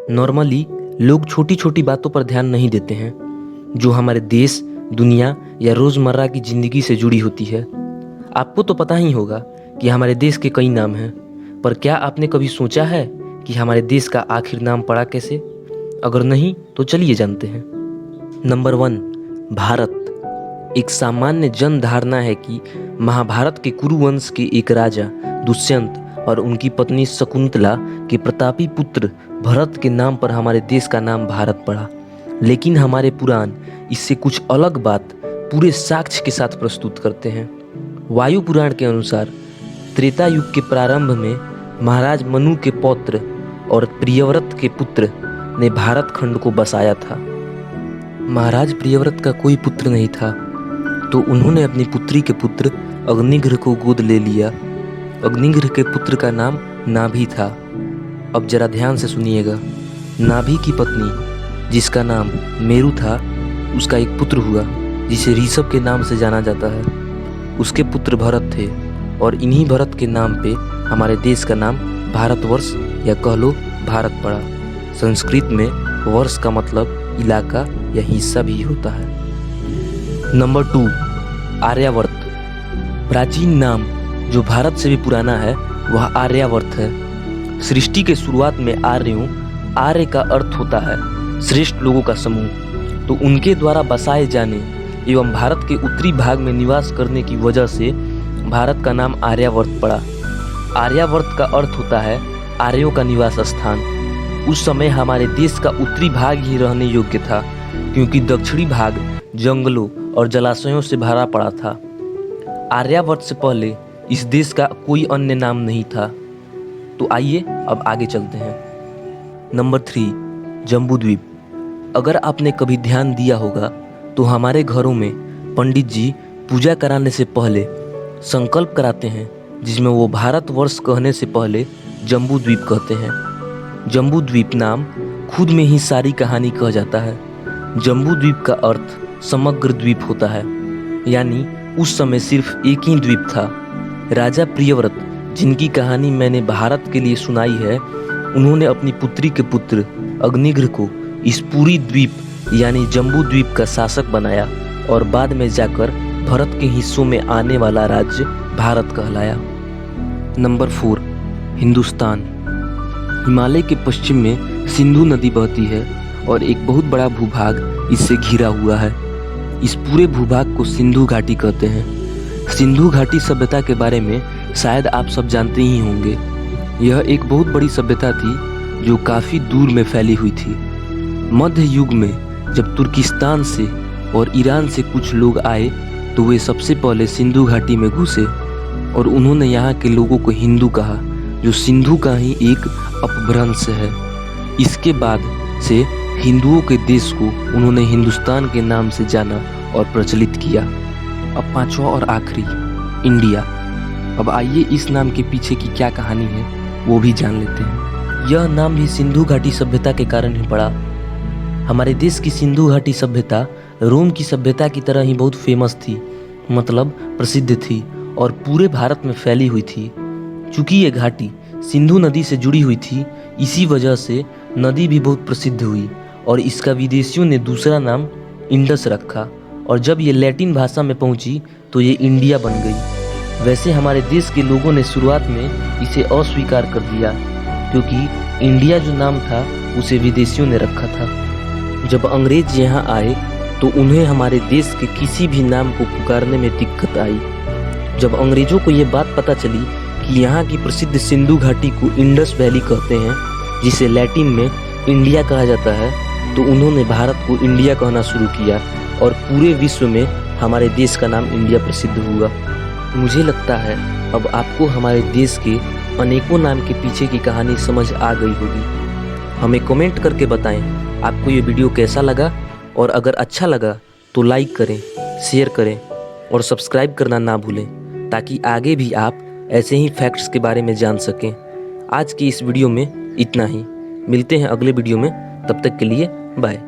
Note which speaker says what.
Speaker 1: Normally लोग छोटी छोटी बातों पर ध्यान नहीं देते हैं जो हमारे देश, दुनिया या रोज़मर्रा की ज़िंदगी से जुड़ी होती है। आपको तो पता ही होगा कि हमारे देश के कई नाम हैं, पर क्या आपने कभी सोचा है कि हमारे देश का आखिर नाम पड़ा कैसे? अगर नहीं तो चलिए जानते हैं। नंबर 1, भारत। एक सामान्य जन धारणा है कि महाभारत के कुरुवंश के एक राजा दुष्यंत और उनकी पत्नी शकुंतला के प्रतापी पुत्र भरत के नाम पर हमारे देश का नाम भारत पड़ा। लेकिन हमारे पुराण इससे कुछ अलग बात पूरे साक्ष्य के साथ प्रस्तुत करते हैं। वायु पुराण के अनुसार त्रेता युग के प्रारंभ में महाराज मनु के पौत्र और प्रियव्रत के पुत्र ने भारत खंड को बसाया था। महाराज प्रियव्रत का कोई पुत्र नहीं था, तो उन्होंने अपनी पुत्री के पुत्र अग्निघ्र को गोद ले लिया। अग्निघ्र के पुत्र का नाम नाभि था। अब जरा ध्यान से सुनिएगा। नाभि की पत्नी जिसका नाम मेरु था, उसका एक पुत्र हुआ जिसे ऋषभ के नाम से जाना जाता है। उसके पुत्र भरत थे और इन्हीं भरत के नाम पे हमारे देश का नाम भारतवर्ष या कह लो भारत पड़ा। संस्कृत में वर्ष का मतलब इलाका या हिस्सा भी होता है। नंबर 2, आर्यावर्त। प्राचीन नाम जो भारत से भी पुराना है वह आर्यावर्त है। सृष्टि के शुरुआत में आर्य का अर्थ होता है श्रेष्ठ लोगों का समूह। तो उनके द्वारा बसाए जाने एवं भारत के उत्तरी भाग में निवास करने की वजह से भारत का नाम आर्यावर्त पड़ा। आर्यावर्त का अर्थ होता है आर्यों का निवास स्थान। उस समय हमारे देश का उत्तरी भाग ही रहने योग्य था, क्योंकि दक्षिणी भाग जंगलों और जलाशयों से भरा पड़ा था। आर्यावर्त से पहले इस देश का कोई अन्य नाम नहीं था। तो आइए अब आगे चलते हैं। नंबर 3, जम्बूद्वीप। अगर आपने कभी ध्यान दिया होगा तो हमारे घरों में पंडित जी पूजा कराने से पहले संकल्प कराते हैं, जिसमें वो भारतवर्ष कहने से पहले जम्बूद्वीप कहते हैं। जम्बूद्वीप नाम खुद में ही सारी कहानी कह जाता है। जम्बूद्वीप का अर्थ समग्र द्वीप होता है, यानी उस समय सिर्फ एक ही द्वीप था। राजा प्रियव्रत, जिनकी कहानी मैंने भारत के लिए सुनाई है, उन्होंने अपनी पुत्री के पुत्र अग्निघ्र को इस पूरी द्वीप यानी जम्बूद्वीप का शासक बनाया और बाद में जाकर भरत के हिस्सों में आने वाला राज्य भारत कहलाया। नंबर 4, हिंदुस्तान। हिमालय के पश्चिम में सिंधु नदी बहती है और एक बहुत बड़ा भूभाग इससे घिरा हुआ है। इस पूरे भूभाग को सिंधु घाटी कहते हैं। सिंधु घाटी सभ्यता के बारे में शायद आप सब जानते ही होंगे। यह एक बहुत बड़ी सभ्यता थी जो काफ़ी दूर में फैली हुई थी। मध्य युग में जब तुर्किस्तान से और ईरान से कुछ लोग आए तो वे सबसे पहले सिंधु घाटी में घुसे और उन्होंने यहाँ के लोगों को हिंदू कहा, जो सिंधु का ही एक अपभ्रंश है। इसके बाद से हिंदुओं के देश को उन्होंने हिंदुस्तान के नाम से जाना और प्रचलित किया। अब 5वां और आखिरी, इंडिया। अब आइए इस नाम के पीछे की क्या कहानी है वो भी जान लेते हैं। यह नाम भी सिंधु घाटी सभ्यता के कारण ही पड़ा। हमारे देश की सिंधु घाटी सभ्यता रोम की सभ्यता की तरह ही बहुत फेमस थी, मतलब प्रसिद्ध थी और पूरे भारत में फैली हुई थी। चूँकि ये घाटी सिंधु नदी से जुड़ी हुई थी, इसी वजह से नदी भी बहुत प्रसिद्ध हुई और इसका विदेशियों ने दूसरा नाम इंडस रखा। और जब ये लैटिन भाषा में पहुंची तो ये इंडिया बन गई। वैसे हमारे देश के लोगों ने शुरुआत में इसे अस्वीकार कर दिया, क्योंकि इंडिया जो नाम था उसे विदेशियों ने रखा था। जब अंग्रेज यहाँ आए तो उन्हें हमारे देश के किसी भी नाम को पुकारने में दिक्कत आई। जब अंग्रेजों को ये बात पता चली कि यहाँ की प्रसिद्ध सिंधु घाटी को इंडस वैली कहते हैं, जिसे लैटिन में इंडिया कहा जाता है, तो उन्होंने भारत को इंडिया कहना शुरू किया और पूरे विश्व में हमारे देश का नाम इंडिया प्रसिद्ध हुआ। मुझे लगता है अब आपको हमारे देश के अनेकों नाम के पीछे की कहानी समझ आ गई होगी। हमें कमेंट करके बताएं आपको ये वीडियो कैसा लगा, और अगर अच्छा लगा तो लाइक करें, शेयर करें और सब्सक्राइब करना ना भूलें, ताकि आगे भी आप ऐसे ही फैक्ट्स के बारे में जान सकें। आज की इस वीडियो में इतना ही। मिलते हैं अगले वीडियो में, तब तक के लिए बाय।